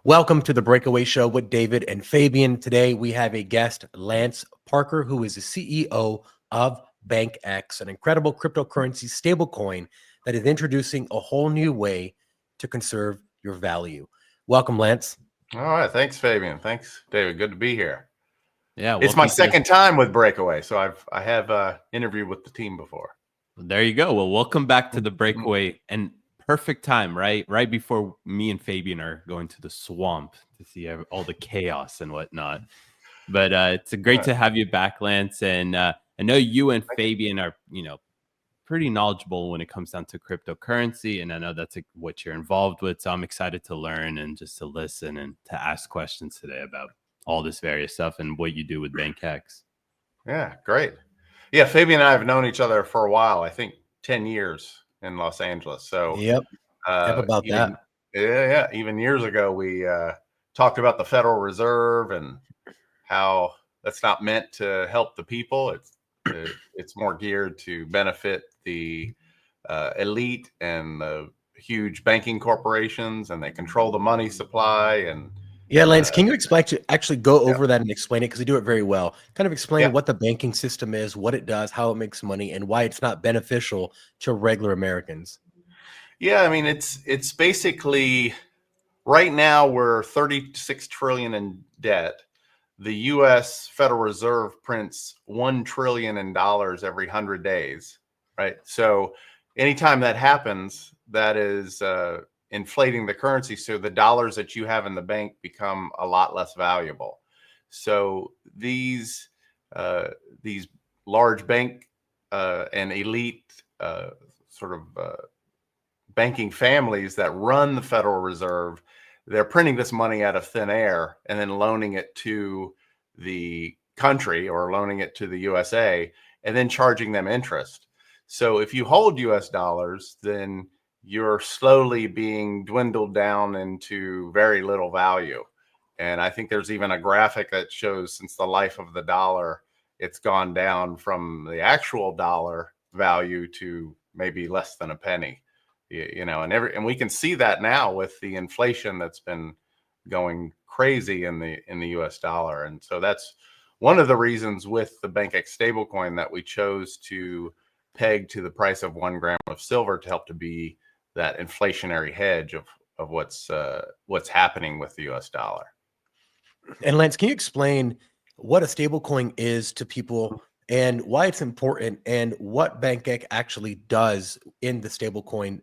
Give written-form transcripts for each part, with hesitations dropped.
Welcome to the Breakaway Show with David and Fabian. Today we have a guest, Lance Parker, who is the CEO of BankX, an incredible cryptocurrency stablecoin that is introducing a whole new way to conserve your value. Welcome, Lance. All right. Thanks, Fabian. Thanks, David. Good to be here. Yeah, It's my second time with Breakaway, so I have interviewed with the team before. There you go. Well, welcome back to the Breakaway, and perfect time, right? Right before me and Fabian are going to the swamp to see all the chaos and whatnot. But it's great to have you back, Lance. And I know you and Fabian are, pretty knowledgeable when it comes down to cryptocurrency, and I know that's what you're involved with. So I'm excited to learn and just to listen and to ask questions today about all this various stuff and what you do with BankX. Yeah, great. Yeah, Fabian and I have known each other for a while. I think 10 years in Los Angeles. So Yep, about that. Yeah. Even years ago, we talked about the Federal Reserve and how that's not meant to help the people. It's more geared to benefit the elite and the huge banking corporations, and they control the money supply. And yeah, Lance, can you actually go over that and explain it? Because you do it very well. Kind of explain what the banking system is, what it does, how it makes money, and why it's not beneficial to regular Americans. Yeah, I mean, it's basically right now we're 36 trillion in debt. The U.S. Federal Reserve prints $1 trillion in dollars every 100 days, right? So anytime that happens, that is inflating the currency. So the dollars that you have in the bank become a lot less valuable. So these large bank and elite banking families that run the Federal Reserve, they're printing this money out of thin air and then loaning it to the country or loaning it to the USA and then charging them interest. So if you hold US dollars, then you're slowly being dwindled down into very little value. And I think there's even a graphic that shows since the life of the dollar, it's gone down from the actual dollar value to maybe less than a penny. And we can see that now with the inflation that's been going crazy in the US dollar. And so that's one of the reasons with the BankX stablecoin that we chose to peg to the price of 1 gram of silver to help to be that inflationary hedge of what's happening with the US dollar. And Lance, can you explain what a stablecoin is to people and why it's important and what BankX actually does in the stablecoin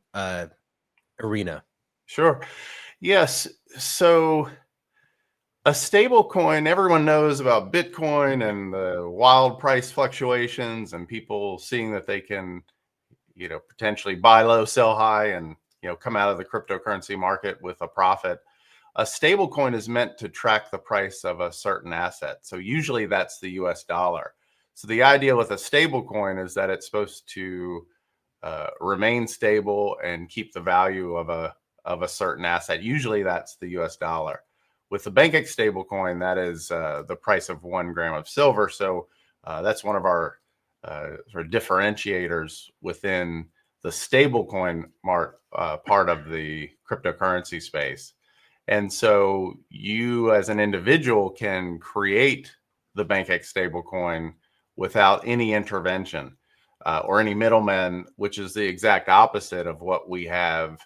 arena? Sure. Yes. So a stablecoin, everyone knows about Bitcoin and the wild price fluctuations and people seeing that they can, potentially buy low, sell high, and, come out of the cryptocurrency market with a profit. A stablecoin is meant to track the price of a certain asset. So usually that's the US dollar. So the idea with a stablecoin is that it's supposed to remain stable and keep the value of a certain asset. Usually that's the US dollar. With the BankX stablecoin, that is the price of 1 gram of silver. So that's one of our sort of differentiators within the stablecoin part of the cryptocurrency space. And so you as an individual can create the BankX stablecoin without any intervention or any middlemen, which is the exact opposite of what we have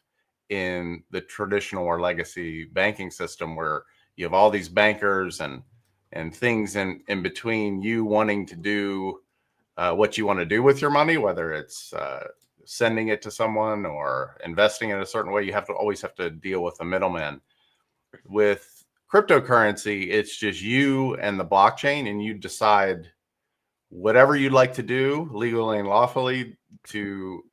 in the traditional or legacy banking system, where you have all these bankers and things in between you wanting to do what you want to do with your money, whether it's sending it to someone or investing in a certain way. You always have to deal with the middleman. With cryptocurrency, it's just you and the blockchain, and you decide whatever you'd like to do legally and lawfully to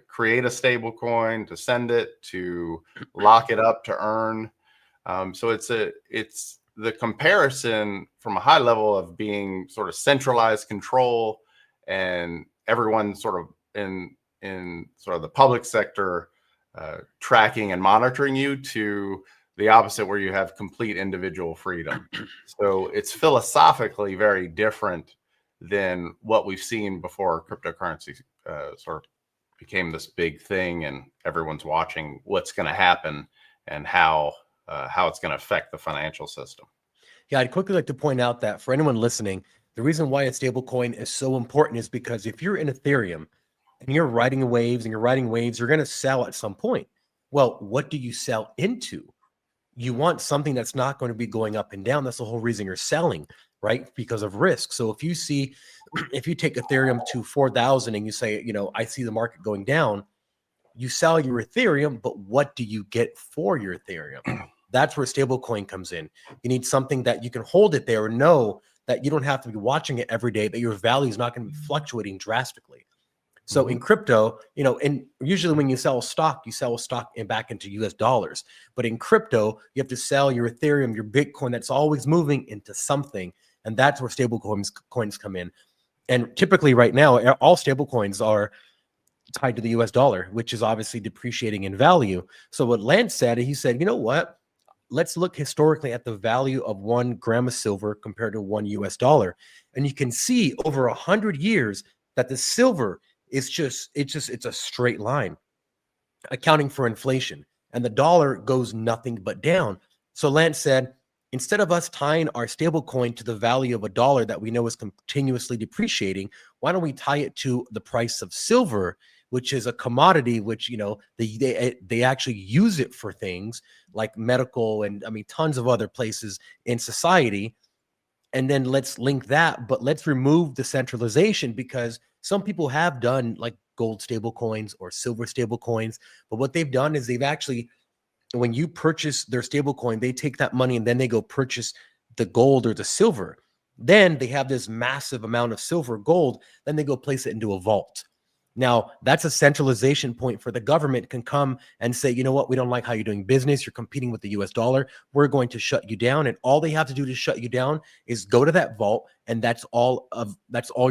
create a stable coin, to send it, to lock it up, to earn. So it's the comparison from a high level of being sort of centralized control and everyone sort of in sort of the public sector tracking and monitoring you, to the opposite, where you have complete individual freedom. So it's philosophically very different than what we've seen before cryptocurrency sort of became this big thing and everyone's watching what's going to happen and how how it's going to affect the financial system. Yeah, I'd quickly like to point out that for anyone listening, the reason why a stable coin is so important is because if you're in Ethereum and you're riding waves, you're going to sell at some point. Well, what do you sell into? You want something that's not going to be going up and down. That's the whole reason you're selling, right? Because of risk. So if you see, if you take Ethereum to 4,000 and you say, I see the market going down, you sell your Ethereum, but what do you get for your Ethereum? That's where stablecoin comes in. You need something that you can hold it there and know that you don't have to be watching it every day, that your value is not going to be fluctuating drastically. So in crypto, and usually when you sell stock and back into US dollars. But in crypto, you have to sell your Ethereum, your Bitcoin that's always moving into something. And that's where coins come in. And typically right now, all stable coins are tied to the US dollar, which is obviously depreciating in value. So what Lance said, he said, you know what? Let's look historically at the value of 1 gram of silver compared to 1 US dollar. And you can see over 100 years that the silver is it's a straight line accounting for inflation. And the dollar goes nothing but down. So Lance said, instead of us tying our stable coin to the value of a dollar that we know is continuously depreciating, why don't we tie it to the price of silver, which is a commodity, which, they actually use it for things like medical and tons of other places in society. And then let's link that, but let's remove the centralization, because some people have done like gold stable coins or silver stable coins. But what they've done is they've actually, when you purchase their stable coin, they take that money and then they go purchase the gold or the silver. Then they have this massive amount of silver, gold, then they go place it into a vault. Now, that's a centralization point for the government can come and say, you know what, we don't like how you're doing business. You're competing with the US dollar. We're going to shut you down. And all they have to do to shut you down is go to that vault. And that's all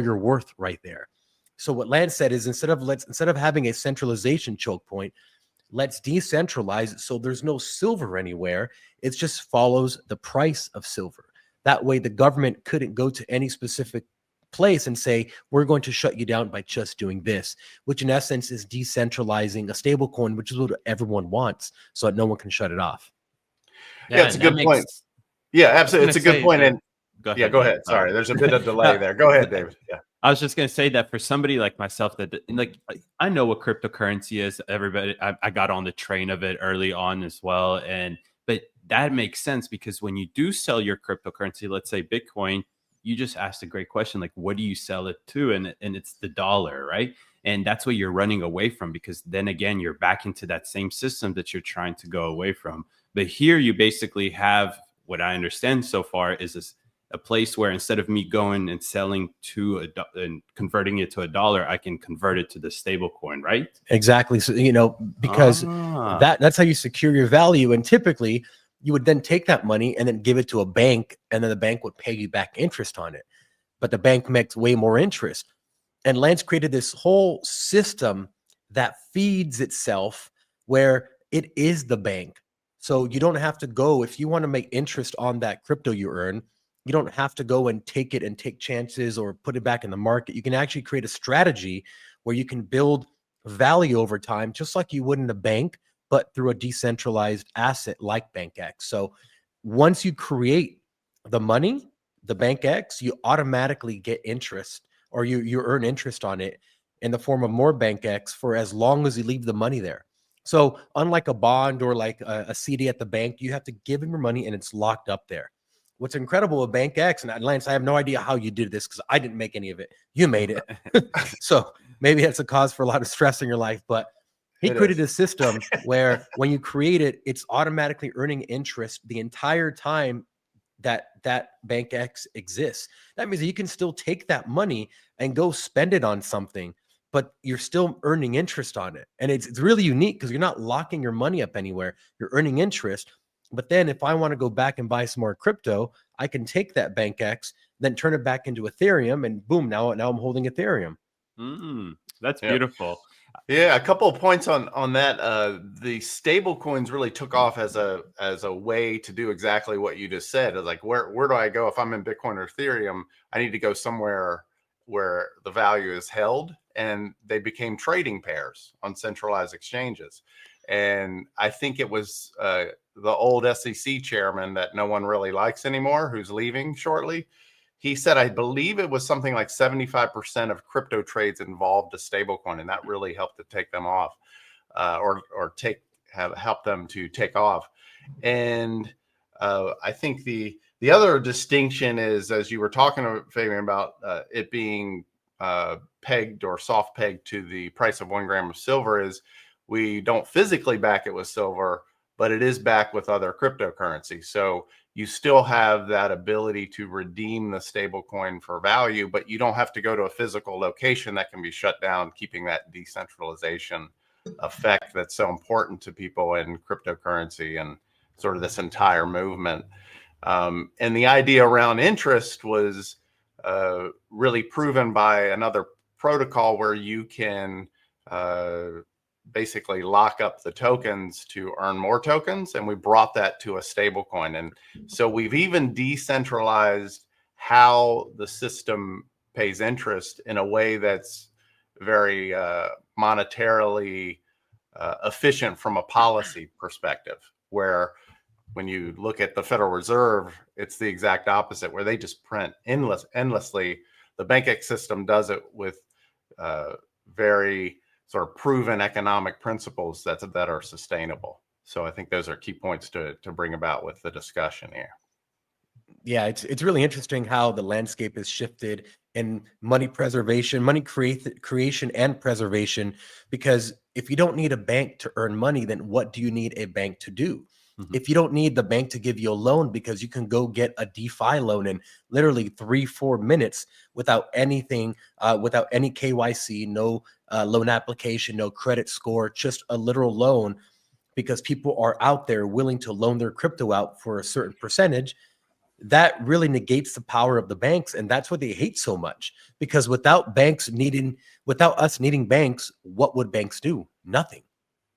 you're worth right there. So what Lance said is instead of having a centralization choke point, let's decentralize it so there's no silver anywhere. It just follows the price of silver. That way the government couldn't go to any specific place and say, we're going to shut you down by just doing this, which in essence is decentralizing a stable coin, which is what everyone wants, so that no one can shut it off. Yeah, it's a good point. Yeah, absolutely. It's a good point. And go ahead. Sorry, there's a bit of delay there. Go ahead, David. Yeah. I was just going to say that for somebody like myself, that I know what cryptocurrency is. Everybody, I got on the train of it early on as well. But that makes sense, because when you do sell your cryptocurrency, let's say Bitcoin, you just asked a great question, like, what do you sell it to? And it's the dollar, right? And that's what you're running away from, because then again, you're back into that same system that you're trying to go away from. But here you basically have, what I understand so far is a place where instead of me going and selling and converting it to a dollar, I can convert it to the stable coin, right? Exactly. So, because that's how you secure your value. And typically you would then take that money and then give it to a bank, and then the bank would pay you back interest on it. But the bank makes way more interest. And Lance created this whole system that feeds itself, where it is the bank. So you don't have to go, if you want to make interest on that crypto you earn, you don't have to go and take it and take chances or put it back in the market. You can actually create a strategy where you can build value over time, just like you would in a bank, but through a decentralized asset like BankX. So once you create the money, the BankX, you automatically get interest, or you earn interest on it in the form of more BankX for as long as you leave the money there. So unlike a bond or like a CD at the bank, you have to give them your money and it's locked up there. What's incredible with BankX, and Lance, I have no idea how you did this because I didn't make any of it. You made it. So maybe that's a cause for a lot of stress in your life, but he created a system where when you create it, it's automatically earning interest the entire time that BankX exists. That means that you can still take that money and go spend it on something, but you're still earning interest on it. And it's really unique because you're not locking your money up anywhere. You're earning interest. But then if I want to go back and buy some more crypto, I can take that BankX, then turn it back into Ethereum, and boom, now I'm holding Ethereum. That's beautiful. Yeah, a couple of points on that. The stable coins really took off as a way to do exactly what you just said. It's like, where do I go if I'm in Bitcoin or Ethereum? I need to go somewhere where the value is held, and they became trading pairs on centralized exchanges. And I think it was the old SEC chairman that no one really likes anymore, who's leaving shortly. He said, I believe it was something like 75% of crypto trades involved a stablecoin, and that really helped to take them off, or have helped them to take off. And I think the other distinction is, as you were talking, Fabian, about it being pegged or soft pegged to the price of 1 gram of silver, is we don't physically back it with silver, but it is backed with other cryptocurrencies. So you still have that ability to redeem the stable coin for value, but you don't have to go to a physical location that can be shut down, keeping that decentralization effect that's so important to people in cryptocurrency and sort of this entire movement. And the idea around interest was really proven by another protocol where you can basically lock up the tokens to earn more tokens. And we brought that to a stable coin. And so we've even decentralized how the system pays interest in a way that's very monetarily efficient from a policy perspective, where when you look at the Federal Reserve, it's the exact opposite, where they just print endlessly. The BankX system does it with very sort of proven economic principles that are sustainable. So I think those are key points to bring about with the discussion here. Yeah, it's really interesting how the landscape has shifted in money preservation, money creation and preservation, because if you don't need a bank to earn money, then what do you need a bank to do? If you don't need the bank to give you a loan, because you can go get a DeFi loan in literally 3-4 minutes without anything, without any KYC, no loan application, no credit score, just a literal loan, because people are out there willing to loan their crypto out for a certain percentage. That really negates the power of the banks, and that's what they hate so much, because without us needing banks, what would banks do? Nothing.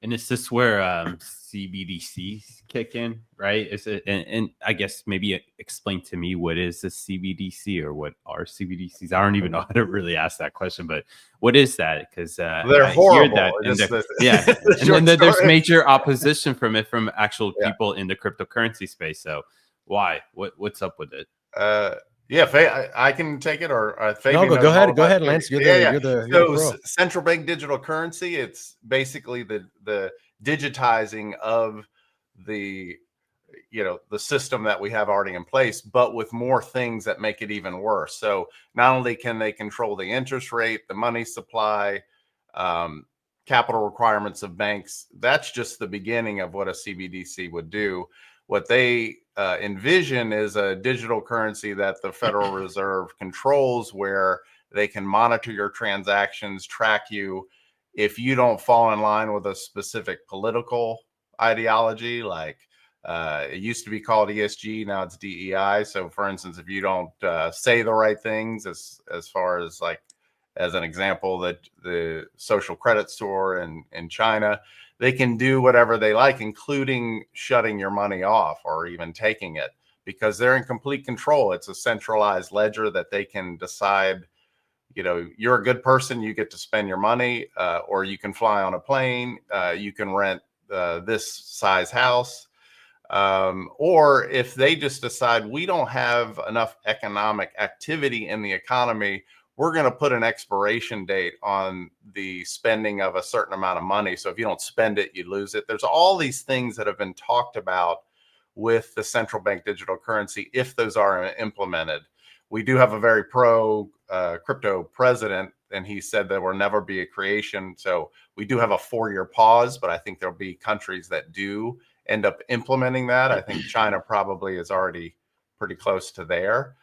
And is this where CBDCs kick in, right? Is it? And I guess maybe explain to me, what is a CBDC, or what are CBDCs? I don't even know how to really ask that question, but what is that? Because they're horrible. And then there's major opposition from actual people in the cryptocurrency space. So why? What's up with it? Yeah, I can take it, or no, go ahead, Lance. You're the pro. Central bank digital currency. It's basically the digitizing of the system that we have already in place, but with more things that make it even worse. So not only can they control the interest rate, the money supply, capital requirements of banks, that's just the beginning of what a CBDC would do. What they envision is a digital currency that the Federal Reserve controls, where they can monitor your transactions, track you. If you don't fall in line with a specific political ideology, like it used to be called ESG, now it's DEI. So for instance, if you don't say the right things, as far as, like, as an example, that the social credit score in China, they can do whatever they like, including shutting your money off or even taking it, because they're in complete control. It's a centralized ledger that they can decide, you're a good person, you get to spend your money, or you can fly on a plane, you can rent this size house. Or if they just decide we don't have enough economic activity in the economy, we're going to put an expiration date on the spending of a certain amount of money. So if you don't spend it, you lose it. There's all these things that have been talked about with the central bank digital currency, if those are implemented. We do have a very pro crypto president, and he said there will never be a creation. So we do have a 4-year pause, but I think there'll be countries that do end up implementing that. I think China probably is already pretty close to there.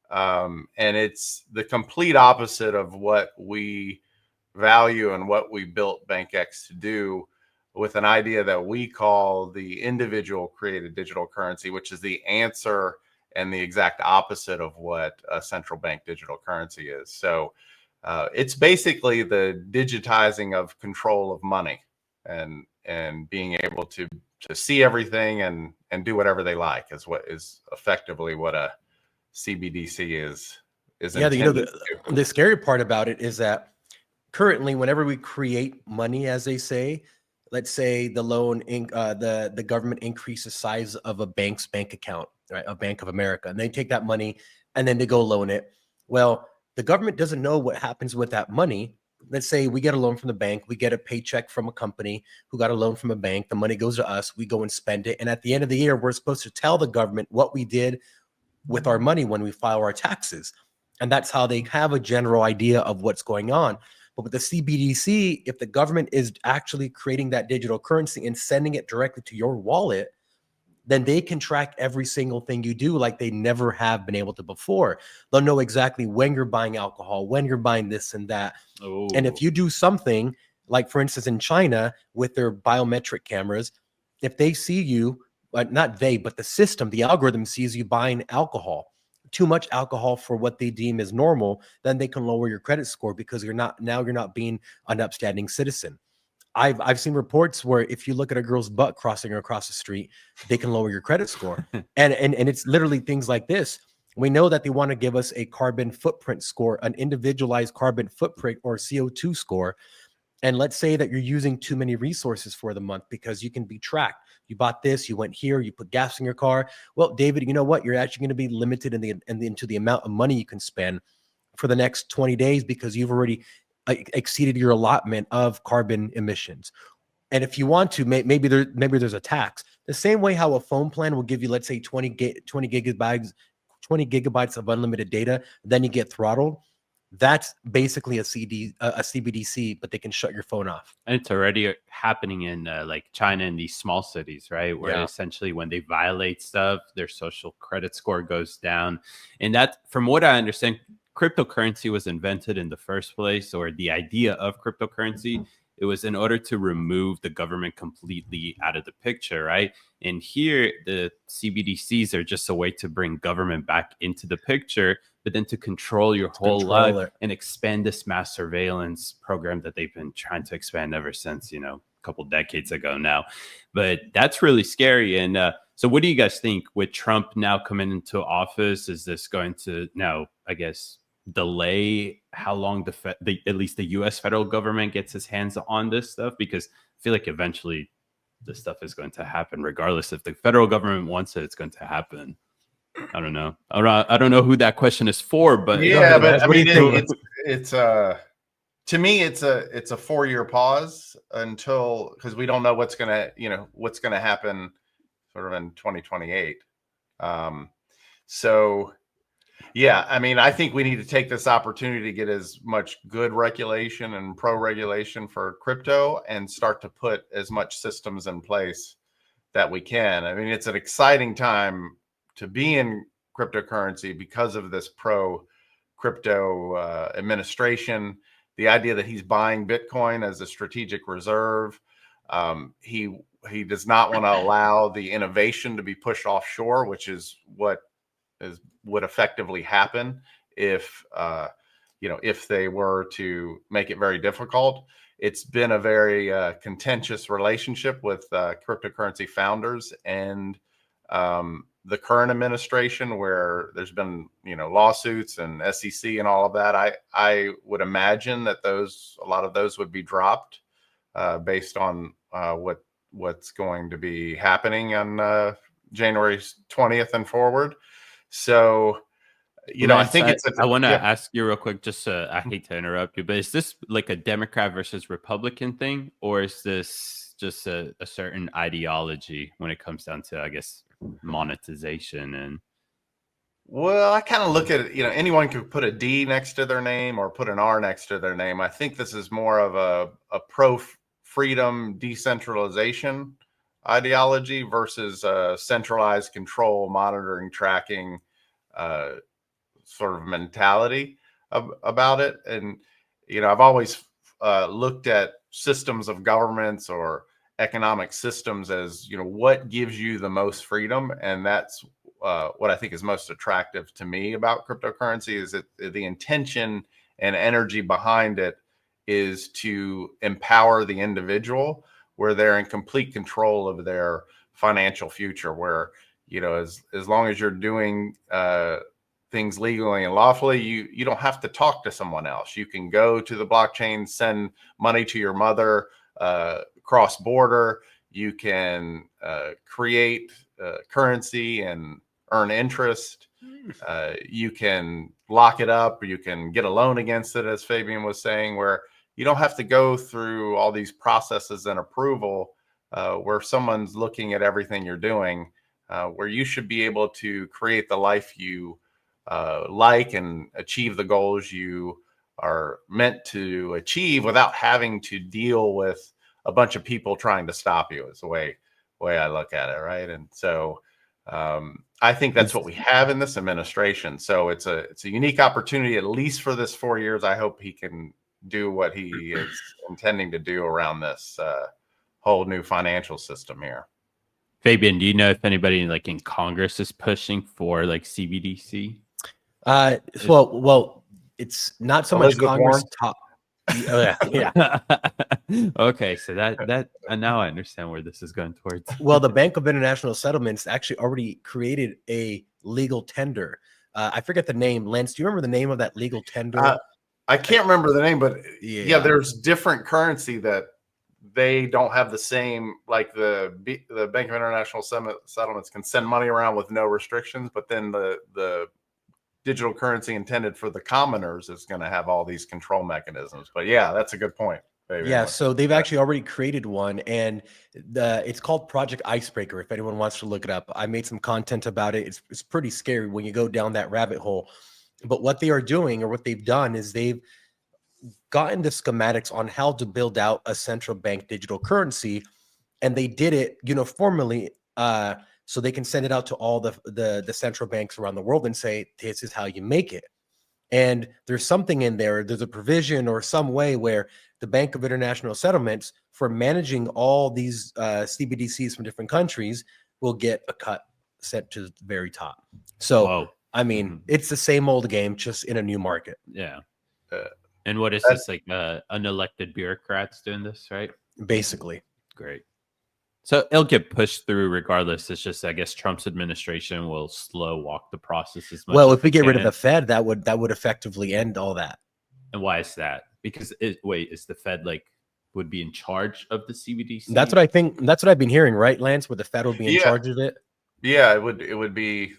And it's the complete opposite of what we value and what we built BankX to do, with an idea that we call the individual created digital currency, which is the answer and the exact opposite of what a central bank digital currency is. So it's basically the digitizing of control of money, and being able to see everything and do whatever they like is effectively what a CBDC is. Yeah, the scary part about it is that currently, whenever we create money, as they say, let's say the government increases the size of a bank's bank account, right? A Bank of America, and they take that money and then they go loan it. Well, the government doesn't know what happens with that money. Let's say we get a loan from the bank, we get a paycheck from a company who got a loan from a bank. The money goes to us, we go and spend it. And at the end of the year, we're supposed to tell the government what we did with our money when we file our taxes. And that's how they have a general idea of what's going on. But with the CBDC, if the government is actually creating that digital currency and sending it directly to your wallet, then they can track every single thing you do like they never have been able to before. They'll know exactly when you're buying alcohol, when you're buying this and that. Oh. And if you do something, like for instance, in China with their biometric cameras, if they see you, not they, but the system, the algorithm sees you buying alcohol, too much alcohol for what they deem as normal, then they can lower your credit score because you're not being an upstanding citizen. I've seen reports where if you look at a girl's butt crossing across the street, they can lower your credit score. And it's literally things like this. We know that they want to give us a carbon footprint score, an individualized carbon footprint or CO2 score. And let's say that you're using too many resources for the month because you can be tracked. You bought this, you went here, you put gas in your car. Well, David, you know what? You're actually going to be limited into the amount of money you can spend for the next 20 days because you've already exceeded your allotment of carbon emissions. And if you want to, maybe there's a tax. The same way how a phone plan will give you, let's say, 20 gigabytes of unlimited data, then you get throttled. That's basically a CBDC, but they can shut your phone off. And it's already happening in like China in these small cities, right? Where essentially when they violate stuff, their social credit score goes down. And that, from what I understand, cryptocurrency was invented in the first place, or the idea of cryptocurrency, it was in order to remove the government completely out of the picture, right? And here, the CBDCs are just a way to bring government back into the picture, but then to control your whole life and expand this mass surveillance program that they've been trying to expand ever since, a couple decades ago now. But that's really scary. And so what do you guys think with Trump now coming into office? Is this going to now, I guess, delay how long at least the U.S. federal government gets its hands on this stuff? Because I feel like eventually this stuff is going to happen regardless. If the federal government wants it, it's going to happen. I don't know. I don't know who that question is for, but yeah, but I mean, it's to me, it's a 4-year pause until, because we don't know what's gonna happen sort of in 2028. So yeah, I mean, I think we need to take this opportunity to get as much good regulation and pro regulation for crypto and start to put as much systems in place that we can. I mean, it's an exciting time to be in cryptocurrency because of this pro crypto administration. The idea that he's buying Bitcoin as a strategic reserve. He does not want to allow the innovation to be pushed offshore, which is what would effectively happen if they were to make it very difficult. It's been a very contentious relationship with cryptocurrency founders and the current administration, where there's been lawsuits and SEC and all of that. I would imagine that a lot of those would be dropped based on what's going to be happening on January 20th and forward. So, I think I want to ask you real quick, just I hate to interrupt you, but is this like a Democrat versus Republican thing, or is this just a certain ideology when it comes down to, I guess, monetization? And well, I kind of look at it, anyone could put a D next to their name or put an R next to their name. I think this is more of a pro freedom decentralization ideology versus centralized control, monitoring, tracking sort of mentality about it. And I've always looked at systems of governments or economic systems as what gives you the most freedom, and that's what I think is most attractive to me about cryptocurrency, is that the intention and energy behind it is to empower the individual, where they're in complete control of their financial future, where as long as you're doing things legally and lawfully, you don't have to talk to someone else. You can go to the blockchain, send money to your mother, cross border. You can create currency and earn interest. You can lock it up, or you can get a loan against it, as Fabian was saying, where you don't have to go through all these processes and approval, where someone's looking at everything you're doing, where you should be able to create the life you like and achieve the goals you are meant to achieve without having to deal with a bunch of people trying to stop you, is the way I look at it, right? And so I think that's what we have in this administration. So it's a unique opportunity, at least for this 4 years. I hope he can do what he is intending to do around this whole new financial system here. Fabian, do you know if anybody like in Congress is pushing for like CBDC? Well, it's not so much Elizabeth Congress Warren? yeah. Okay, so that now I understand where this is going towards. Well, the Bank of International Settlements actually already created a legal tender. I forget the name. Lance, do you remember the name of that legal tender? I can't remember the name, but Yeah. there's different currency that they don't have the same, like the Bank of International Settlements can send money around with no restrictions, but then the digital currency intended for the commoners is going to have all these control mechanisms. But yeah, that's a good point. Yeah, so they've actually already created one, and it's called Project Icebreaker. If anyone wants to look it up, I made some content about it. It's pretty scary when you go down that rabbit hole. But what they are doing, or what they've done, is they've gotten the schematics on how to build out a central bank digital currency, and they did it uniformly, so they can send it out to all the central banks around the world and say, this is how you make it. And there's something in there, there's a provision or some way where the Bank of International Settlements, for managing all these CBDCs from different countries, will get a cut set to the very top. So, Whoa. I mean, it's the same old game, just in a new market. Yeah. And what is this, like unelected bureaucrats doing this, right? Basically. Great. So it'll get pushed through regardless. It's just, I guess, Trump's administration will slow walk the process as much. Well, if we get rid of the Fed, that would effectively end all that. And why is that? Because is the Fed would be in charge of the CBDC? That's what I think. That's what I've been hearing, right, Lance? Where the Fed will be in charge of it. Yeah, it would be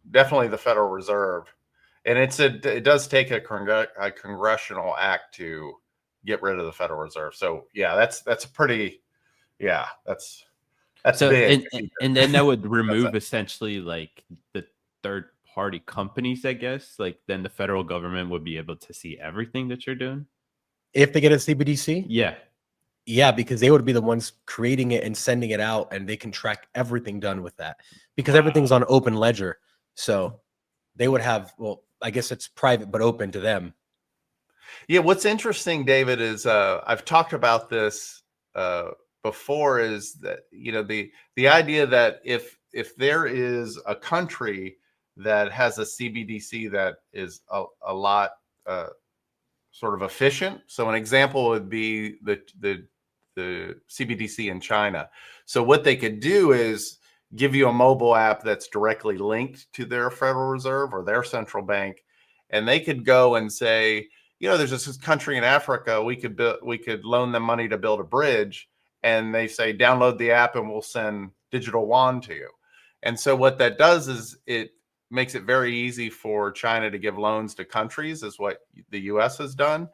definitely the Federal Reserve, and it does take a congressional act to get rid of the Federal Reserve. So yeah, that's a pretty. Yeah, that's so big. And then that would remove essentially like the third party companies, I guess. Like then the federal government would be able to see everything that you're doing if they get a CBDC. Yeah, because they would be the ones creating it and sending it out, and they can track everything done with that, because everything's on open ledger. So they would have, well, I guess it's private but open to them. Yeah, what's interesting, David, is I've talked about this before, is that the idea that if there is a country that has a CBDC that is a lot sort of efficient, so an example would be the CBDC in China. So what they could do is give you a mobile app that's directly linked to their Federal Reserve or their central bank, and they could go and say, there's this country in Africa, we could loan them money to build a bridge. And they say, download the app and we'll send digital yuan to you. And so what that does is it makes it very easy for China to give loans to countries, is what the US has done.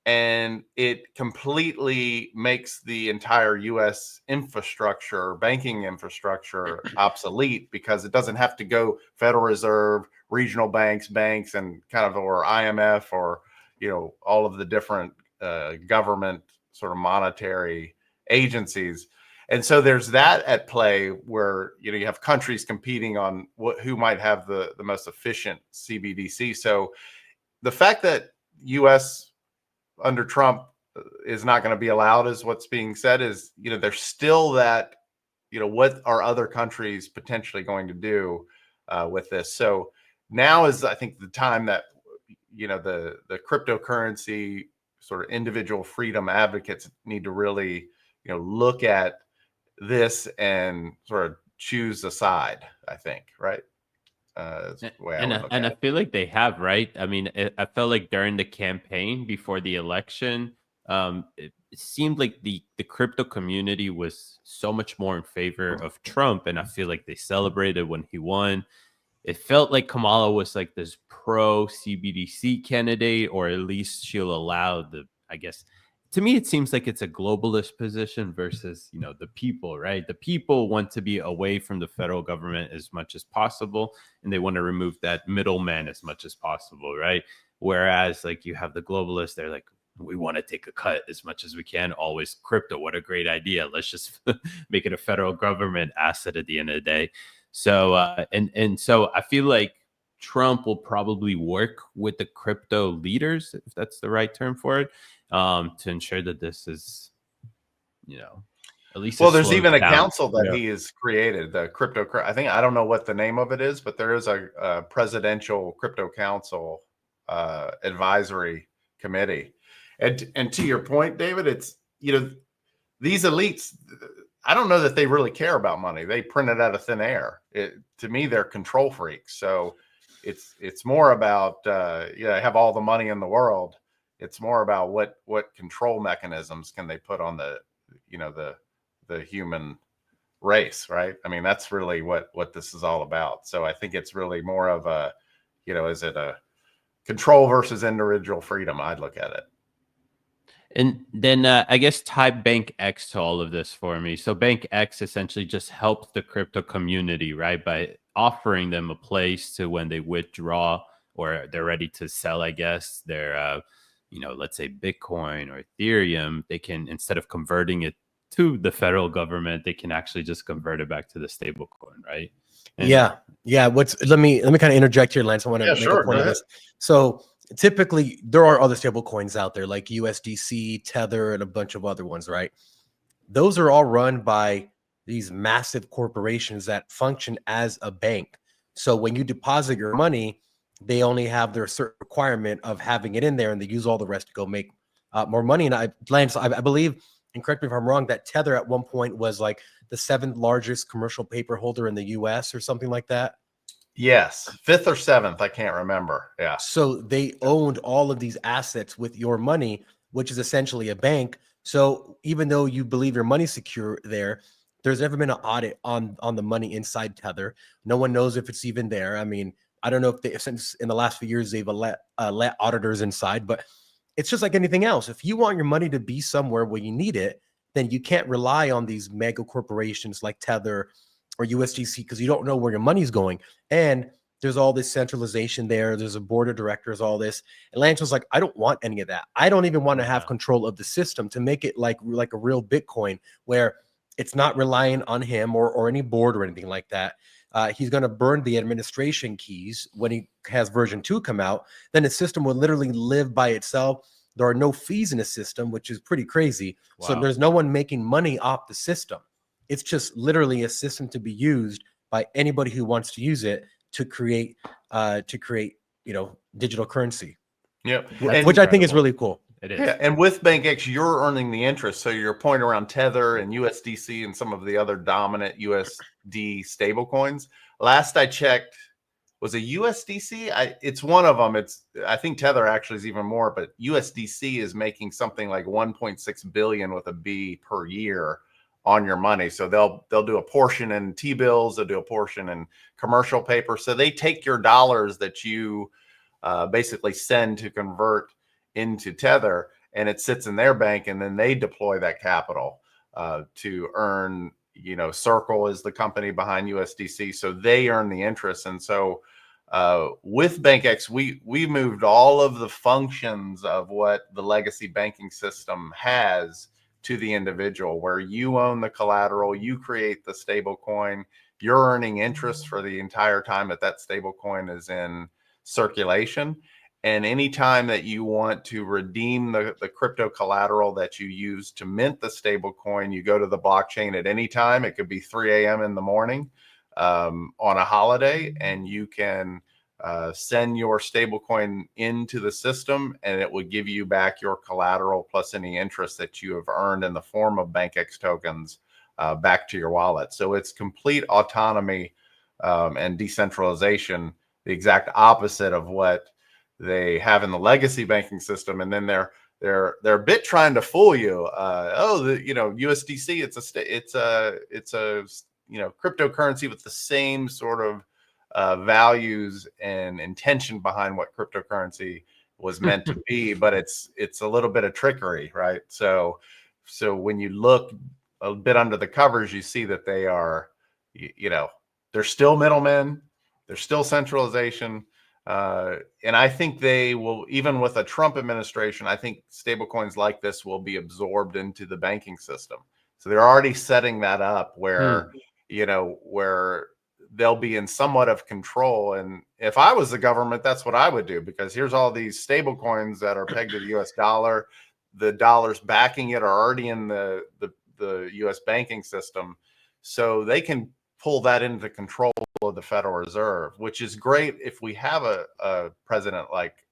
And it completely makes the entire US infrastructure, banking infrastructure, obsolete, because it doesn't have to go Federal Reserve, regional banks, and or IMF, or, all of the different government sort of monetary agencies. And so there's that at play, where you have countries competing on who might have the most efficient CBDC. So the fact that US under Trump is not going to be allowed, is what's being said, is there's still that, what are other countries potentially going to do with this. So now is, I think, the time that the cryptocurrency sort of individual freedom advocates need to really look at this and sort of choose a side, I think, right? That's the way I feel like they have, right? I mean, I felt like during the campaign before the election, it seemed like the crypto community was so much more in favor of Trump, and I feel like they celebrated when he won. It felt like Kamala was like this pro CBDC candidate, or at least she'll allow I guess, to me, it seems like it's a globalist position versus, the people, right? The people want to be away from the federal government as much as possible, and they want to remove that middleman as much as possible, right? Whereas like you have the globalists, they're like, we want to take a cut as much as we can. Always crypto. What a great idea. Let's just make it a federal government asset at the end of the day. So, and so I feel like Trump will probably work with the crypto leaders, if that's the right term for it, to ensure that this is, at least. Well, there's even a down. council that he has created, the crypto. I don't know what the name of it is, but there is a presidential crypto council advisory committee. And to your point, David, it's, these elites, I don't know that they really care about money. They print it out of thin air. To me, they're control freaks. So it's more about, have all the money in the world. It's more about what control mechanisms can they put on the human race, right? I mean, that's really what this is all about. So I think it's really more of a, is it a control versus individual freedom? I'd look at it. And then I guess tie BankX to all of this for me. So BankX essentially just helps the crypto community, right? By offering them a place to, when they withdraw or they're ready to sell, I guess, their, let's say Bitcoin or Ethereum, they can, instead of converting it to the federal government, they can actually just convert it back to the stablecoin, right? And yeah. Let me kind of interject here, Lance. I want to make a point of this. So typically there are other stable coins out there like USDC, Tether, and a bunch of other ones, right? Those are all run by these massive corporations that function as a bank. So when you deposit your money, they only have their certain requirement of having it in there, and they use all the rest to go make more money. And Lance, I believe, and correct me if I'm wrong, that Tether at one point was like the 7th largest commercial paper holder in the US or something like that. Yes, 5th or 7th, I can't remember. Yeah. So they owned all of these assets with your money, which is essentially a bank. So even though you believe your money's secure there, there's never been an audit on the money inside Tether. No one knows if it's even there. I mean, I don't know if they, since in the last few years they've let auditors inside, but it's just like anything else. If you want your money to be somewhere where you need it, then you can't rely on these mega corporations like Tether or USDC because you don't know where your money's going. And there's all this centralization there. There's a board of directors, all this. And Lance was like, I don't want any of that. I don't even want to have control of the system to make it like a real Bitcoin where it's not relying on him or any board or anything like that. He's going to burn the administration keys when he has version 2 come out. Then the system will literally live by itself. There are no fees in the system, which is pretty crazy. Wow. So there's no one making money off the system. It's just literally a system to be used by anybody who wants to use it to create digital currency. Yep. Which I think is really cool. It is. Yeah, and with BankX, you're earning the interest. So your point around Tether and USDC and some of the other dominant USD stablecoins. Last I checked, was a USDC. It's one of them. I think Tether actually is even more, but USDC is making something like 1.6 billion with a B per year on your money. So they'll do a portion in T-bills, they'll do a portion in commercial paper. So they take your dollars that you basically send to convert into Tether, and it sits in their bank, and then they deploy that capital to earn, Circle is the company behind USDC, so they earn the interest. And so with BankX, we moved all of the functions of what the legacy banking system has to the individual, where you own the collateral, you create the stable coin, you're earning interest for the entire time that stable coin is in circulation. And anytime that you want to redeem the crypto collateral that you use to mint the stable coin, you go to the blockchain at any time. It could be 3 a.m. in the morning on a holiday, and you can send your stable coin into the system, and it will give you back your collateral plus any interest that you have earned in the form of BankX tokens back to your wallet. So it's complete autonomy and decentralization, the exact opposite of what they have in the legacy banking system. And then they're a bit trying to fool you. USDC, it's a cryptocurrency with the same sort of values and intention behind what cryptocurrency was meant to be, but it's a little bit of trickery, right? So when you look a bit under the covers, you see that they are, they're still middlemen, they're still centralization. And I think they will, even with a Trump administration, I think stablecoins like this will be absorbed into the banking system. So they're already setting that up where, where they'll be in somewhat of control. And if I was the government, that's what I would do, because here's all these stable coins that are pegged to the US dollar. The dollars backing it are already in the US banking system. So they can pull that into control of the Federal Reserve, which is great if we have a president like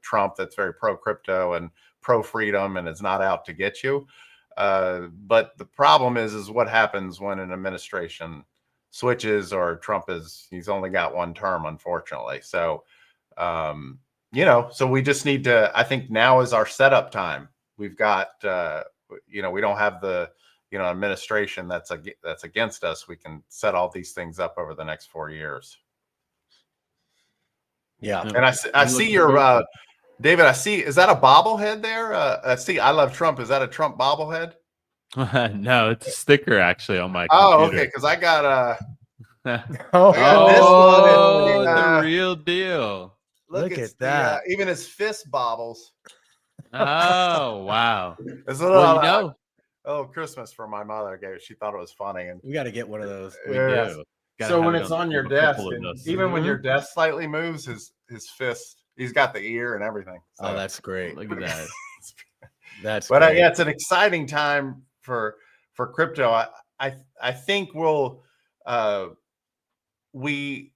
Trump that's very pro crypto and pro freedom and is not out to get you. But the problem is what happens when an administration switches, or he's only got one term, unfortunately. So, so we just need to, I think now is our setup time. We've got, we don't have the, administration that's against us. We can set all these things up over the next 4 years. Yeah. And I see your, David, is that a bobblehead there? I love Trump. Is that a Trump bobblehead? No, it's a sticker actually on my computer. computer. Okay. Cause I got the real deal. Look at that. Even his fist bobbles. Oh, wow. It's a little, Christmas for my mother. She thought it was funny. And we got to get one of those. We do. So when it's on your desk, and even when your desk slightly moves, his fist, he's got the ear and everything. So. Oh, that's great. Look at that. Great. Yeah, it's an exciting time for crypto. I think we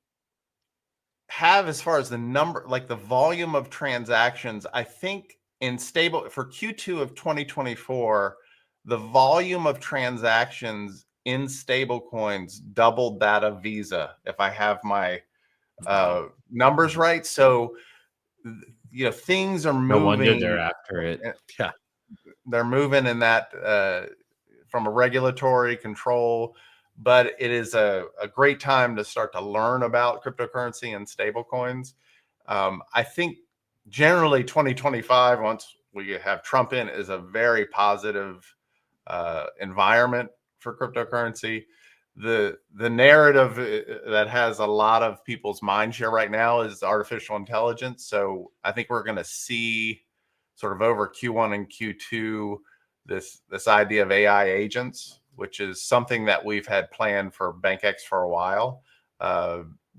have, as far as the number, like the volume of transactions, I think for Q2 of 2024, the volume of transactions in stablecoins doubled that of Visa, if I have my numbers right. So, things are moving. No wonder they're after it. Yeah, they're moving in that from a regulatory control. But it is a great time to start to learn about cryptocurrency and stablecoins. I think generally 2025, once we have Trump in, is a very positive environment for cryptocurrency. The narrative that has a lot of people's mind share right now is artificial intelligence. So I think we're going to see sort of over Q1 and Q2 this idea of AI agents, which is something that we've had planned for BankX for a while.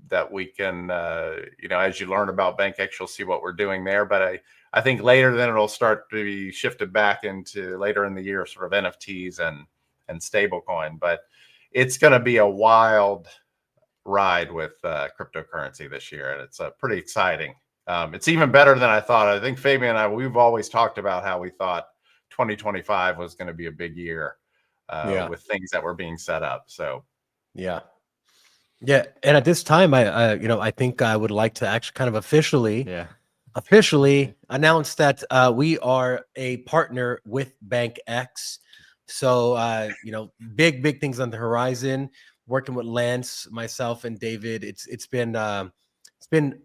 That we can, as you learn about BankX, you'll see what we're doing there. But I think later then it'll start to be shifted back into later in the year, sort of NFTs and stablecoin. But it's going to be a wild ride with cryptocurrency this year, and it's pretty exciting. It's even better than I thought. I think Fabian and I, we've always talked about how we thought 2025 was going to be a big year with things that were being set up. So, yeah. And at this time, I think I would like to actually kind of officially announce that we are a partner with BankX. So, big things on the horizon. Working with Lance, myself, and David. It's been an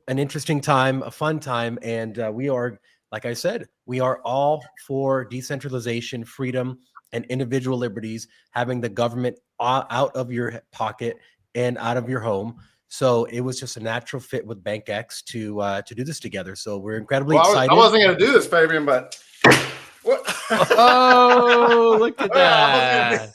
interesting time, a fun time, and we are, like I said, we are all for decentralization, freedom, and individual liberties, having the government out of your pocket and out of your home. So it was just a natural fit with BankX to do this together. So we're incredibly excited. I wasn't going to do this, Fabian, but look at that!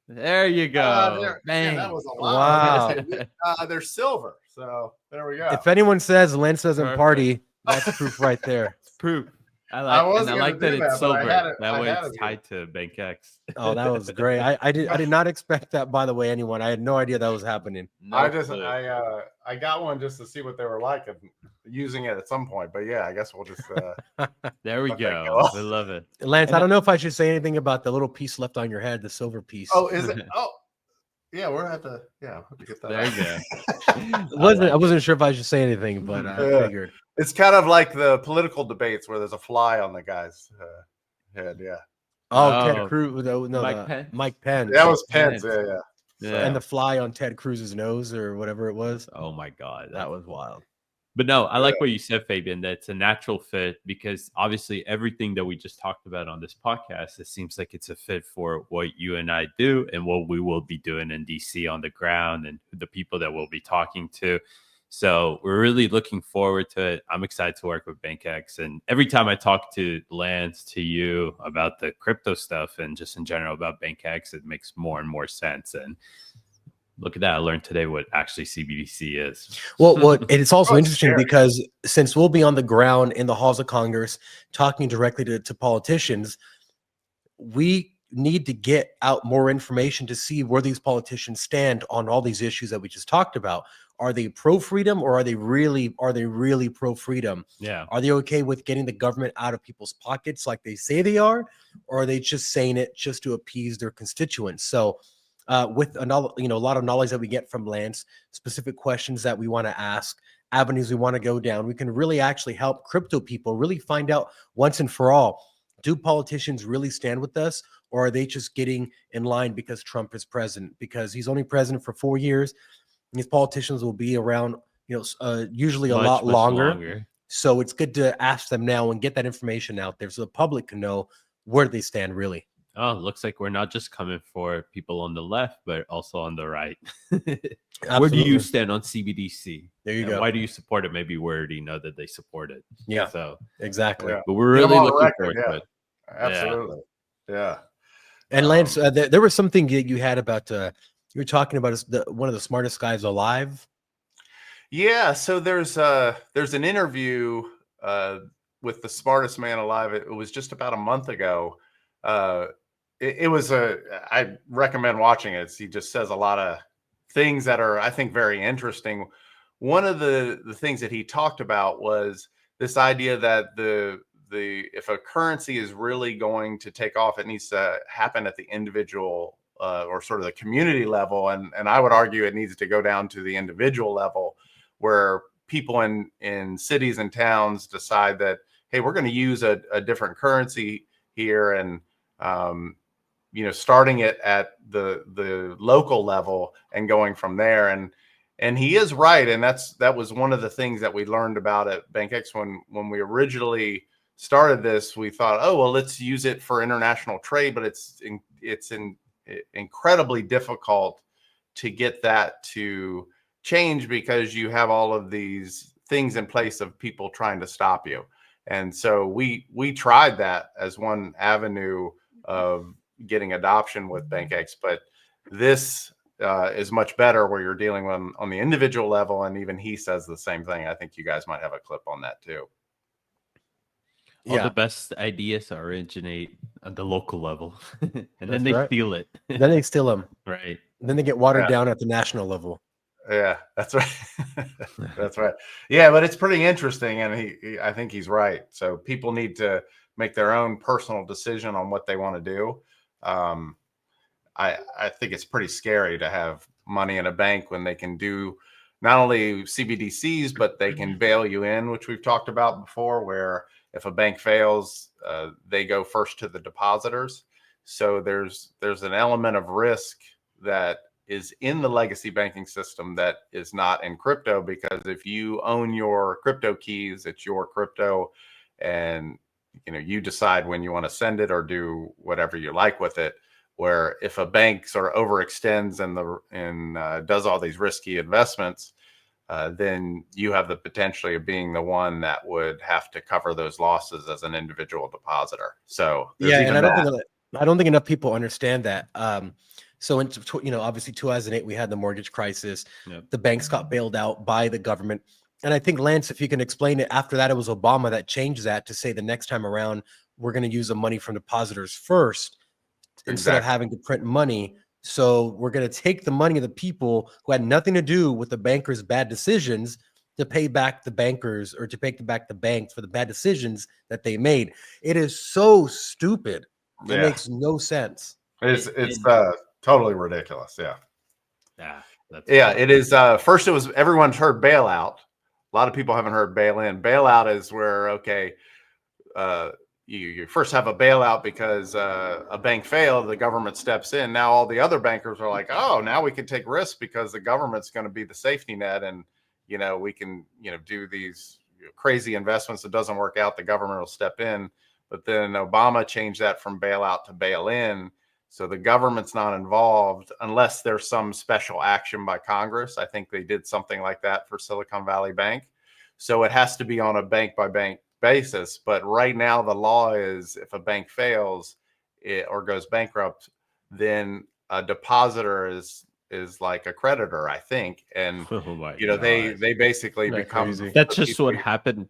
There you go. Man, that was a lot. Wow. They're silver, so there we go. If anyone says Lance doesn't party, that's proof right there. It's proof. I like that it's silver. That way it's tied to BankX. Oh, that was great. I did not expect that, by the way, anyone. I had no idea that was happening. I got one just to see what they were like and using it at some point. But yeah, I guess we'll just there we go. We love it. Lance, I don't know if I should say anything about the little piece left on your head, the silver piece. Oh, is it? Oh, Yeah, we're at the we'll have to get that. There out. you go. I wasn't sure if I should say anything, but I Yeah. figured. It's kind of like the political debates where there's a fly on the guy's head. Yeah, Oh, Ted Oh, Cruz. No, Mike Pence. Mike Pence. that Mike was Pence. Pence. Yeah. Yeah. And the fly on Ted Cruz's nose or whatever it was. Oh my God. That was wild. But no, I like what you said, Fabian, that it's a natural fit because obviously everything that we just talked about on this podcast, it seems like it's a fit for what you and I do and what we will be doing in DC on the ground and the people that we'll be talking to. So we're really looking forward to it. I'm excited to work with BankX. And every time I talk to Lance, to you about the crypto stuff and just in general about BankX, it makes more and more sense. And look at that. I learned today what actually CBDC is. Well, and it's also Oh, it's interesting scary. because since we'll be on the ground in the halls of Congress talking directly to politicians, we need to get out more information to see where these politicians stand on all these issues that we just talked about. Are they pro freedom or are they really pro freedom? Yeah. Are they okay with getting the government out of people's pockets like they say they are, or are they just saying it just to appease their constituents? So with a lot of knowledge that we get from Lance, specific questions that we want to ask, avenues we want to go down, we can really actually help crypto people really find out once and for all, do politicians really stand with us, or are they just getting in line because Trump is president? Because he's only president for 4 years. These politicians will be around, usually a lot Much longer. So it's good to ask them now and get that information out there so the public can know where they stand really. Oh, looks like we're not just coming for people on the left, but also on the right. Where do Absolutely. you stand on CBDC? There you And go. why do you support it? Maybe we already know that they support it. Yeah, So, exactly. Yeah. but we're Get 'em really on looking record, forward to it. Absolutely. Yeah. And Lance, there was something that you had about you were talking about is one of the smartest guys alive. Yeah. So there's an interview with the smartest man alive. It was just about a month ago. I recommend watching it. He just says a lot of things that are, I think, very interesting. One of the things that he talked about was this idea that if a currency is really going to take off, it needs to happen at the individual or sort of the community level. And I would argue it needs to go down to the individual level where people in cities and towns decide that, hey, we're going to use a different currency here. And, starting it at the local level and going from there. And he is right. And that was one of the things that we learned about at BankX when we originally started this. We thought, oh, well, let's use it for international trade, but it's incredibly difficult to get that to change because you have all of these things in place of people trying to stop you. And so we tried that as one avenue of getting adoption with BankX, but this is much better where you're dealing on the individual level. And even he says the same thing. I think you guys might have a clip on that too. All the best ideas originate at the local level, and then they steal it. Then they steal them. Right. Then they get watered down at the national level. Yeah, that's right. That's right. Yeah, but it's pretty interesting, and I think he's right. So people need to make their own personal decision on what they want to do. I think it's pretty scary to have money in a bank when they can do not only CBDCs, but they can bail you in, which we've talked about before, where if a bank fails, they go first to the depositors. So there's an element of risk that is in the legacy banking system that is not in crypto, because if you own your crypto keys, it's your crypto, and you decide when you want to send it or do whatever you like with it. Where if a bank sort of overextends and does all these risky investments, then you have the potentially of being the one that would have to cover those losses as an individual depositor. So and I don't think enough people understand that. So in obviously 2008 we had the mortgage crisis. Yep. The banks got bailed out by the government, and I think Lance, if you can explain it, after that it was Obama that changed that to say the next time around we're going to use the money from depositors first instead of having to print money. So we're going to take the money of the people who had nothing to do with the bankers' bad decisions to pay back the bankers, or to pay back the banks for the bad decisions that they made. It is so stupid. It makes no sense. It's totally ridiculous. Yeah. Yeah, that's Yeah, wild. it is. First, it was everyone's heard bailout. A lot of people haven't heard bail in. Bailout is where, okay, you first have a bailout because a bank failed, the government steps in. Now all the other bankers are like, oh, now we can take risks because the government's going to be the safety net, and we can do these crazy investments. It doesn't work out, the government will step in. But then Obama changed that from bailout to bail in. So the government's not involved unless there's some special action by Congress. I think they did something like that for Silicon Valley Bank. So it has to be on a bank by bank basis. But right now, the law is if a bank fails or goes bankrupt, then a depositor is like a creditor, I think. And Oh my they basically Isn't that become crazy? That's just what happened.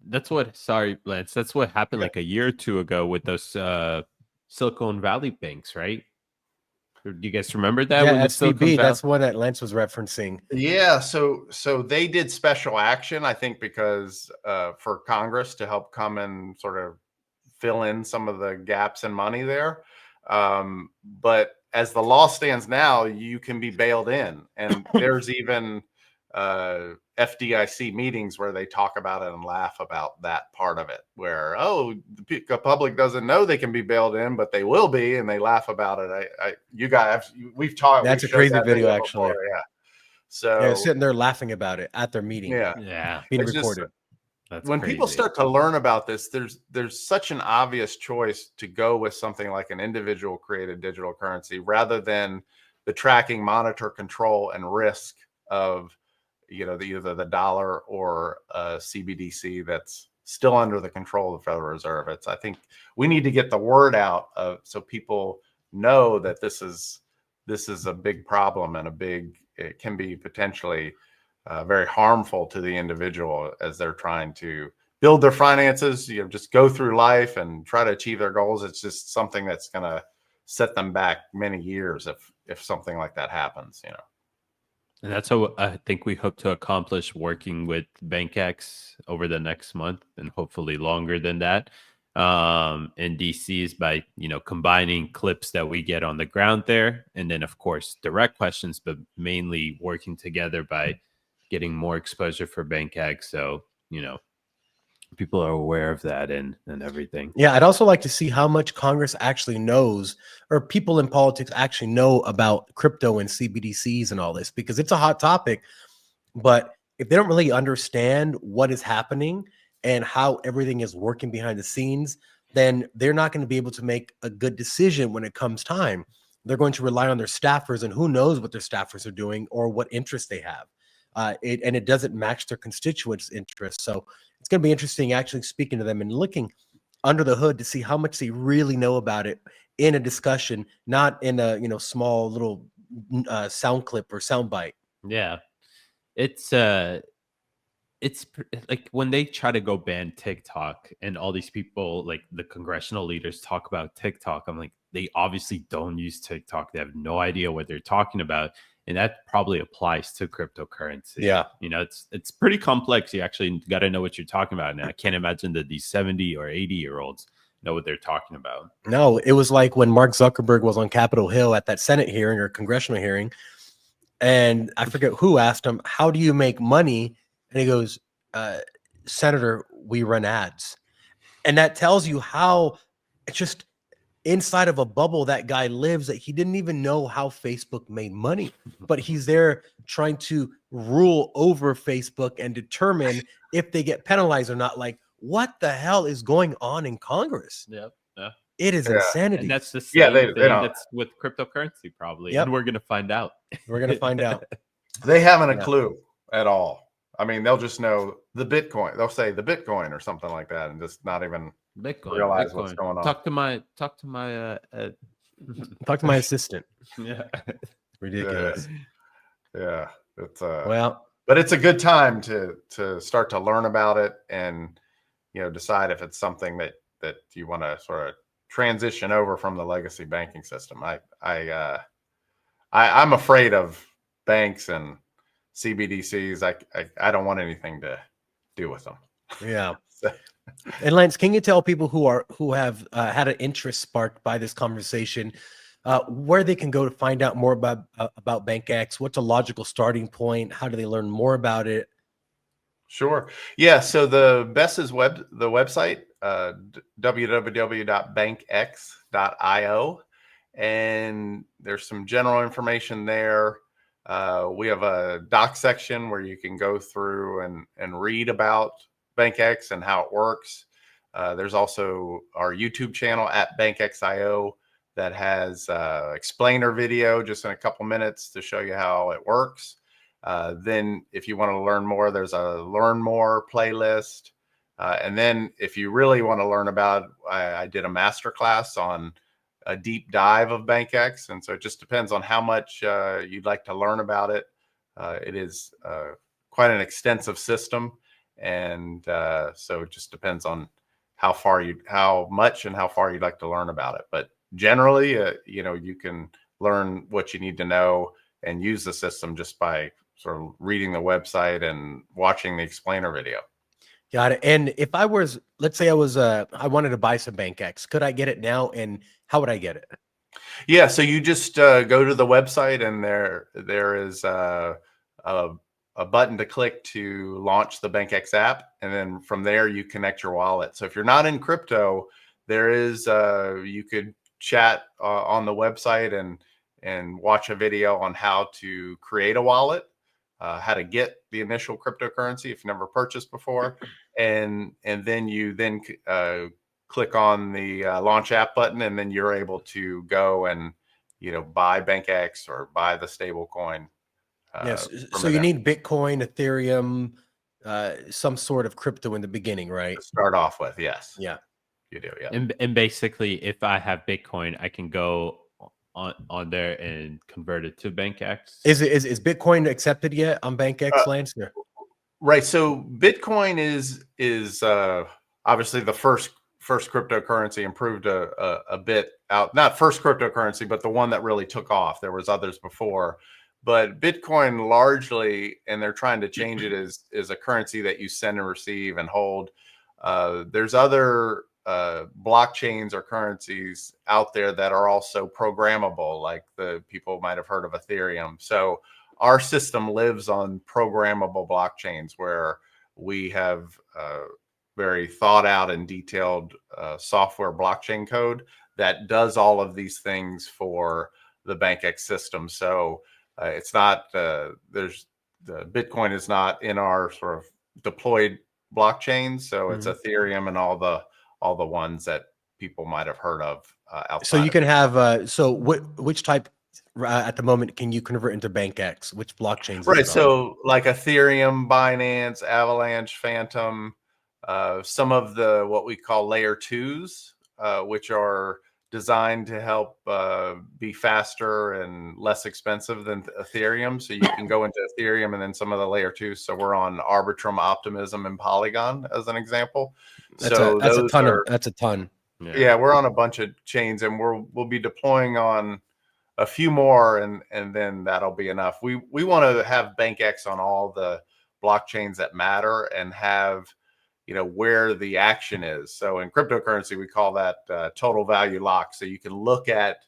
That's what, sorry, Lance. That's what happened like a year or two ago with those Silicon Valley banks, right? Do you guys remember that when Yeah, the Silicon SVB. Valley? That's one that Lance was referencing. Yeah, so they did special action, I think, because for Congress to help come and sort of fill in some of the gaps in money there. But as the law stands now, you can be bailed in, and there's even FDIC meetings where they talk about it and laugh about that part of it, where the public doesn't know they can be bailed in, but they will be, and they laugh about it. You guys, we've talked. That's a We've showed crazy that video, before, actually. yeah. Yeah, So sitting there laughing about it at their meeting, Yeah, being it's just recorded. that's when crazy. people start to learn about this, there's such an obvious choice to go with something like an individual created digital currency rather than the tracking, monitor, control, and risk of either the dollar or CBDC that's still under the control of the Federal Reserve. I think we need to get the word out so people know that this is a big problem and it can be potentially very harmful to the individual as they're trying to build their finances, just go through life and try to achieve their goals. It's just something that's going to set them back many years if something like that happens. And that's what I think we hope to accomplish working with BankX over the next month and hopefully longer than that in DC is by, combining clips that we get on the ground there. And then, of course, direct questions, but mainly working together by getting more exposure for BankX. So, people are aware of that and everything. Yeah, I'd also like to see how much Congress actually knows, or people in politics actually know about crypto and CBDCs and all this, because it's a hot topic. But if they don't really understand what is happening and how everything is working behind the scenes, then they're not going to be able to make a good decision when it comes time. They're going to rely on their staffers, and who knows what their staffers are doing or what interests they have. And it doesn't match their constituents' interests. So it's going to be interesting actually speaking to them and looking under the hood to see how much they really know about it in a discussion, not in a small little sound clip or sound bite. Yeah. It's like when they try to go ban TikTok and all these people, like the congressional leaders, talk about TikTok. I'm like, they obviously don't use TikTok. They have no idea what they're talking about. And that probably applies to cryptocurrency. Yeah. It's pretty complex. You actually got to know what you're talking about. And I can't imagine that these 70 or 80-year-olds know what they're talking about. No, it was like when Mark Zuckerberg was on Capitol Hill at that Senate hearing or congressional hearing. And I forget who asked him, how do you make money? And he goes, Senator, we run ads. And that tells you how it's just inside of a bubble that guy lives, that he didn't even know how Facebook made money, but he's there trying to rule over Facebook and determine if they get penalized or not. Like, what the hell is going on in Congress? Yep. Yeah. It is Yeah. insanity. And that's the same they thing don't. that's with cryptocurrency, probably. Yep. And we're going to find out. We're going to find out. They haven't a Yeah. clue at all. I mean, they'll just know the Bitcoin. They'll say the Bitcoin or something like that, and just not even Bitcoin. realize what's going on. Talk to my Talk to my assistant. yeah. Ridiculous. Yeah, it's Well, but it's a good time to start to learn about it and decide if it's something that you want to sort of transition over from the legacy banking system. I'm afraid of banks and CBDCs. I don't want anything to do with them. yeah. And Lance, can you tell people who have had an interest sparked by this conversation, where they can go to find out more about BankX. What's a logical starting point? How do they learn more about it? Sure. Yeah. So the best is the website, www.bankx.io. And there's some general information there. We have a doc section where you can go through and read about BankX and how it works. There's also our YouTube channel at BankX.io that has explainer video just in a couple minutes to show you how it works. Then if you want to learn more, there's a learn more playlist. And then if you really want to learn about, I did a masterclass on a deep dive of BankX. And so it just depends on how much you'd like to learn about it. It is quite an extensive system. And so it just depends on how much and how far you'd like to learn about it. But generally, you can learn what you need to know and use the system just by sort of reading the website and watching the explainer video. Got it. And if I was, let's say I wanted to buy some BankX, could I get it now? And how would I get it? Yeah, so you just go to the website, and there is a button to click to launch the BankX app, and then from there you connect your wallet. So if you're not in crypto, there is you could chat on the website and watch a video on how to create a wallet, how to get the initial cryptocurrency if you've never purchased before, and then you click on the launch app button, and then you're able to go and buy BankX or buy the stablecoin. Yes. So you need Bitcoin, Ethereum, some sort of crypto in the beginning, right? To start off with, yes. Yeah, you do. Yeah. And basically, if I have Bitcoin, I can go on there and convert it to BankX. Is Bitcoin accepted yet on BankX, Lance? Right. So Bitcoin is obviously the first cryptocurrency, improved a bit out. Not first cryptocurrency, but the one that really took off. There was others before, but Bitcoin largely, and they're trying to change it, is a currency that you send and receive and hold. There's other blockchains or currencies out there that are also programmable, like the people might have heard of Ethereum. So our system lives on programmable blockchains where we have very thought out and detailed software blockchain code that does all of these things for the BankX system. So it's not the Bitcoin is not in our sort of deployed blockchain. So it's Ethereum and all the ones that people might have heard of outside. So you can have which type at the moment can you convert into BankX? Which blockchains? Right. So like Ethereum, Binance, Avalanche, Phantom, some of the what we call layer twos, which are designed to help be faster and less expensive than Ethereum. So you can go into Ethereum and then some of the layer twos. So we're on Arbitrum, Optimism, and Polygon as an example. That's a ton. Yeah, we're on a bunch of chains, and we'll be deploying on a few more, and then that'll be enough. We want to have BankX on all the blockchains that matter and have where the action is. So in cryptocurrency, we call that total value lock. So you can look at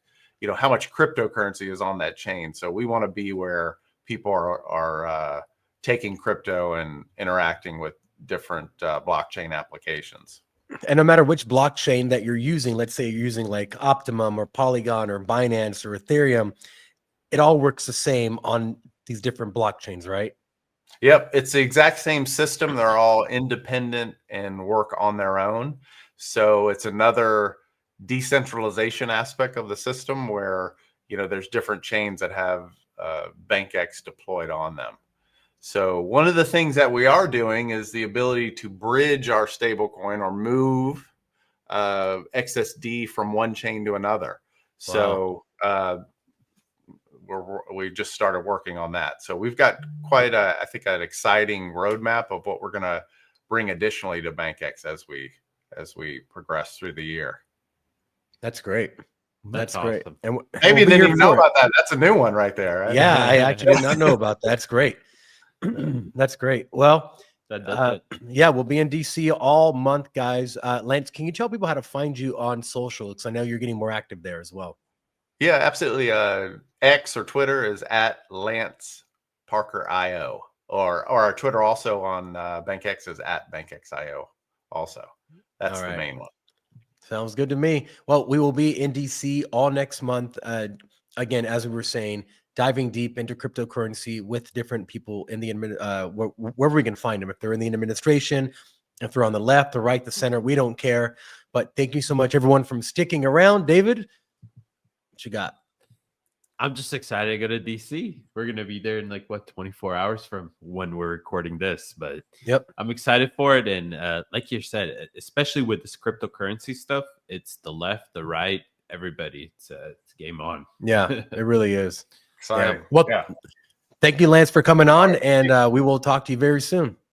how much cryptocurrency is on that chain. So we want to be where people are taking crypto and interacting with different blockchain applications. And no matter which blockchain that you're using, let's say you're using like Optimum or Polygon or Binance or Ethereum, it all works the same on these different blockchains, right? Yep, it's the exact same system. They're all independent and work on their own. So it's another decentralization aspect of the system where there's different chains that have BankX deployed on them. So one of the things that we are doing is the ability to bridge our stablecoin or move XSD from one chain to another. Wow. So we just started working on that. So we've got quite I think an exciting roadmap of what we're going to bring additionally to BankX as we progress through the year. That's great. That's awesome. Great. And maybe you didn't even know about that. That's a new one right there. Right? Yeah, I actually did not know about that. That's great. That's great. Well, yeah, we'll be in DC all month, guys. Lance, can you tell people how to find you on social? Because I know you're getting more active there as well. Yeah, absolutely. X or Twitter is at Lance Parker IO, or our Twitter also on BankX is at BankXIO. Also, that's All the right. main one. Sounds good to me. Well, we will be in DC all next month. Again, as we were saying, diving deep into cryptocurrency with different people in the wherever we can find them. If they're in the administration, if they're on the left, the right, the center, we don't care. But thank you so much, everyone, for sticking around. David, what you got? I'm just excited to go to DC. We're going to be there in like, 24 hours from when we're recording this. But Yep. I'm excited for it. And like you said, especially with this cryptocurrency stuff, it's the left, the right, everybody. It's game on. Yeah, it really is. Exciting. Yeah. Well, Yeah. thank you, Lance, for coming All on. right. And we will talk to you very soon.